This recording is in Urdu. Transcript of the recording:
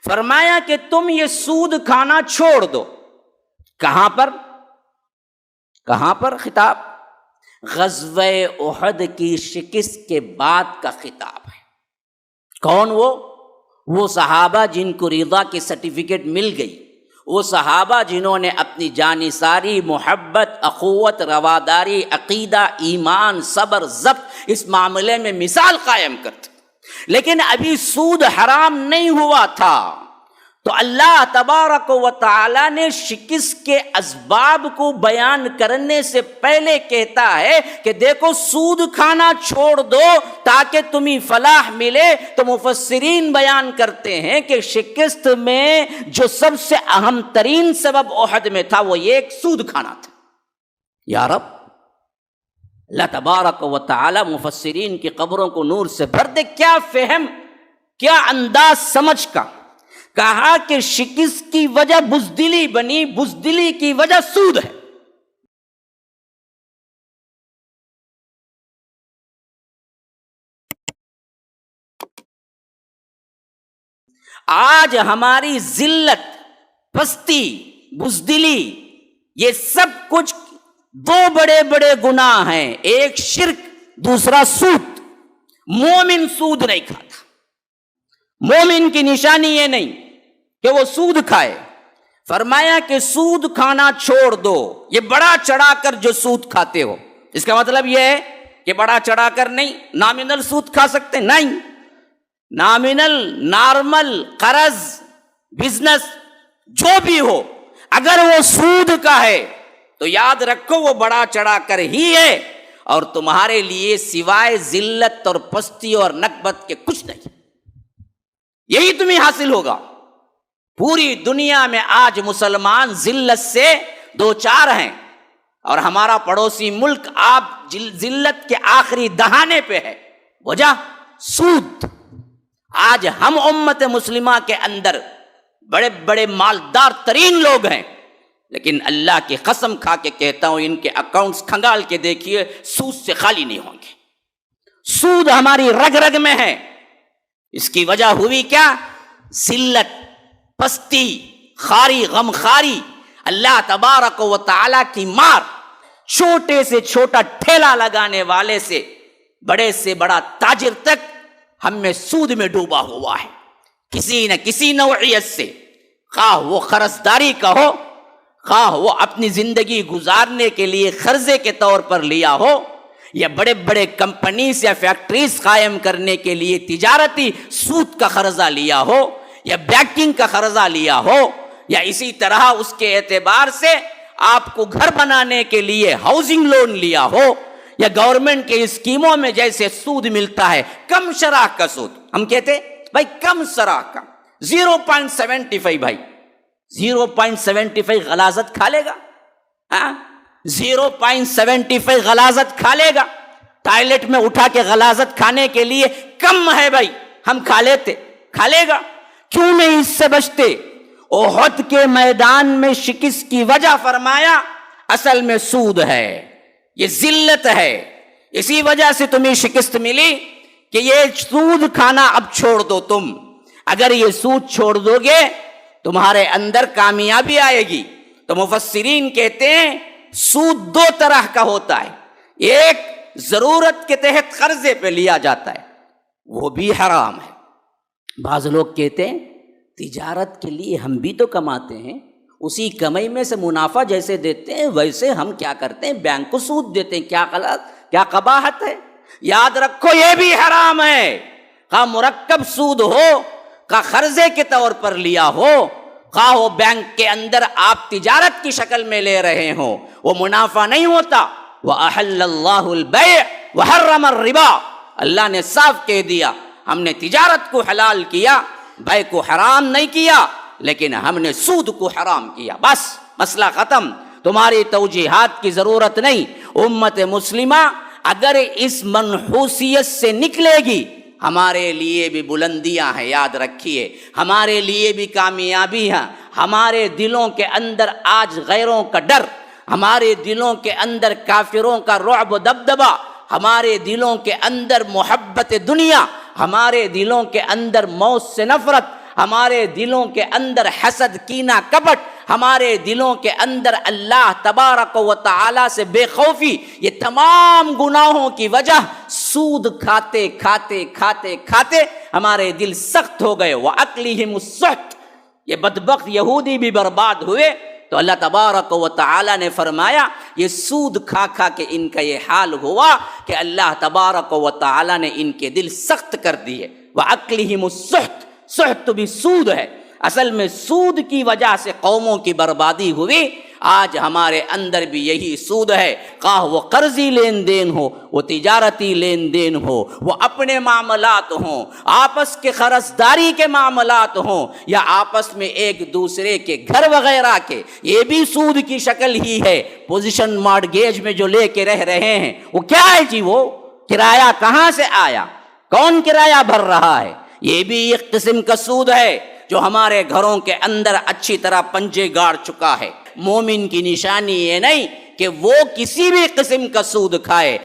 فرمایا کہ تم یہ سود کھانا چھوڑ دو. کہاں پر خطاب؟ غزوہ احد کی شکست کے بعد کا خطاب ہے. کون وہ صحابہ جن کو رضا کی سرٹیفکیٹ مل گئی، وہ صحابہ جنہوں نے اپنی جانثاری، محبت، اخوت، رواداری، عقیدہ، ایمان، صبر، ضبط اس معاملے میں مثال قائم کرتے. لیکن ابھی سود حرام نہیں ہوا تھا، تو اللہ تبارک و تعالی نے شکست کے اسباب کو بیان کرنے سے پہلے کہتا ہے کہ دیکھو سود کھانا چھوڑ دو تاکہ تمہیں فلاح ملے. تو مفسرین بیان کرتے ہیں کہ شکست میں جو سب سے اہم ترین سبب احد میں تھا وہ یہ ایک سود کھانا تھا. یا رب، اللہ تبارک و تعالی مفسرین کی قبروں کو نور سے بھر دے. کیا فہم، کیا انداز سمجھ کا. کہا کہ شکست کی وجہ بزدلی بنی، بزدلی کی وجہ سود ہے. آج ہماری ذلت، پستی، بزدلی، یہ سب کچھ دو بڑے بڑے گناہ ہیں. ایک شرک، دوسرا سود. مومن سود نہیں کھاتا. مومن کی نشانی یہ نہیں کہ وہ سود کھائے. فرمایا کہ سود کھانا چھوڑ دو. یہ بڑا چڑھا کر جو سود کھاتے ہو، اس کا مطلب یہ ہے کہ بڑا چڑھا کر نہیں، نامنل سود کھا سکتے نہیں. نامنل، نارمل، قرض، بزنس جو بھی ہو، اگر وہ سود کا ہے تو یاد رکھو وہ بڑا چڑھا کر ہی ہے، اور تمہارے لیے سوائے ذلت اور پستی اور نکبت کے کچھ نہیں. یہی تمہیں حاصل ہوگا. پوری دنیا میں آج مسلمان ذلت سے دو چار ہیں، اور ہمارا پڑوسی ملک آپ ذلت کے آخری دہانے پہ ہے. وجہ سود. آج ہم امت مسلمہ کے اندر بڑے بڑے مالدار ترین لوگ ہیں، لیکن اللہ کی قسم کھا کے کہتا ہوں ان کے اکاؤنٹس کھنگال کے دیکھیے، سود سے خالی نہیں ہوں گے. سود ہماری رگ رگ میں ہے. اس کی وجہ ہوئی کیا؟ ذلت، پستی، خاری، غم خاری، اللہ تبارک و تعالی کی مار. چھوٹے سے چھوٹا ٹھیلا لگانے والے سے بڑے تاجر تک ہم میں سود میں ڈوبا ہوا ہے کسی نہ کسی نوعیت سے. خواہ وہ قرضداری کا ہو، خواہ وہ اپنی زندگی گزارنے کے لیے قرضے کے طور پر لیا ہو، یا بڑے بڑے کمپنیز یا فیکٹریز قائم کرنے کے لیے تجارتی سود کا قرضہ لیا ہو، یا بینکنگ کا قرضہ لیا ہو، یا اسی طرح اس کے اعتبار سے آپ کو گھر بنانے کے لیے ہاؤسنگ لون لیا ہو، یا گورنمنٹ کے اسکیموں میں جیسے سود ملتا ہے کم شرح کا سود. ہم کہتے بھائی کم شرح کا 0.75. بھائی 0.75 غلاظت کھا لے گا؟ 0.75 غلاظت کھا لے گا؟ ٹائلٹ میں اٹھا کے غلاظت کھانے کے لیے کم ہے بھائی، ہم کھا لے گا. کیوں نہیں اس سے بچتے؟ احد کے میدان میں شکست کی وجہ فرمایا اصل میں سود ہے، یہ ذلت ہے. اسی وجہ سے تمہیں شکست ملی کہ یہ سود کھانا اب چھوڑ دو. تم اگر یہ سود چھوڑ دو گے تمہارے اندر کامیابی آئے گی. تو مفسرین کہتے ہیں سود دو طرح کا ہوتا ہے. ایک ضرورت کے تحت قرضے پہ لیا جاتا ہے، وہ بھی حرام ہے. بعض لوگ کہتے ہیں تجارت کے لیے ہم بھی تو کماتے ہیں، اسی کمائی میں سے منافع جیسے دیتے ہیں ویسے ہم کیا کرتے ہیں، بینک کو سود دیتے ہیں. کیا غلط، کیا قباحت ہے. یاد رکھو یہ بھی حرام ہے. خواہ مرکب سود ہو، خواہ قرضے کے طور پر لیا ہو، خواہ وہ بینک کے اندر آپ تجارت کی شکل میں لے رہے ہوں، وہ منافع نہیں ہوتا. وَأَحَلَّ اللَّهُ الْبَيْعَ وَحَرَّمَ الرِّبَا. اللہ نے صاف کہہ دیا ہم نے تجارت کو حلال کیا، بے کو حرام نہیں کیا، لیکن ہم نے سود کو حرام کیا. بس مسئلہ ختم. تمہاری توجیحات کی ضرورت نہیں. امت مسلمہ اگر اس منحوسیت سے نکلے گی، ہمارے لیے بھی بلندیاں ہیں. یاد رکھیے ہمارے لیے بھی کامیابی ہے. ہمارے دلوں کے اندر آج غیروں کا ڈر، ہمارے دلوں کے اندر کافروں کا رعب و دبدبہ، ہمارے دلوں کے اندر محبت دنیا، ہمارے دلوں کے اندر موت سے نفرت، ہمارے دلوں کے اندر حسد کینہ کپٹ، ہمارے دلوں کے اندر اللہ تبارک و تعالی سے بے خوفی، یہ تمام گناہوں کی وجہ سود کھاتے کھاتے کھاتے کھاتے ہمارے دل سخت ہو گئے۔ وَأَكْلِهِمُ السُّحْتَ، یہ بدبخت یہودی بھی برباد ہوئے۔ تو اللہ تبارک و تعالی نے فرمایا یہ سود کھا کھا کے ان کا یہ حال ہوا کہ اللہ تبارک و تعالی نے ان کے دل سخت کر دیے۔ وَأَكْلِهِمُ السُّحْتَ، سحت بھی سود ہے، اصل میں سود کی وجہ سے قوموں کی بربادی ہوئی۔ آج ہمارے اندر بھی یہی سود ہے، خواہ وہ قرضی لین دین ہو، وہ تجارتی لین دین ہو، وہ اپنے معاملات ہوں، آپس کے قرضداری کے معاملات ہوں، یا آپس میں ایک دوسرے کے گھر وغیرہ کے، یہ بھی سود کی شکل ہی ہے۔ پوزیشن مارگیج میں جو لے کے رہ رہے ہیں وہ کیا ہے جی؟ وہ کرایہ کہاں سے آیا؟ کون کرایہ بھر رہا ہے؟ یہ بھی ایک قسم کا سود ہے جو ہمارے گھروں کے اندر اچھی طرح پنجے گاڑ چکا ہے۔ مومن کی نشانی یہ نہیں کہ وہ کسی بھی قسم کا سود کھائے،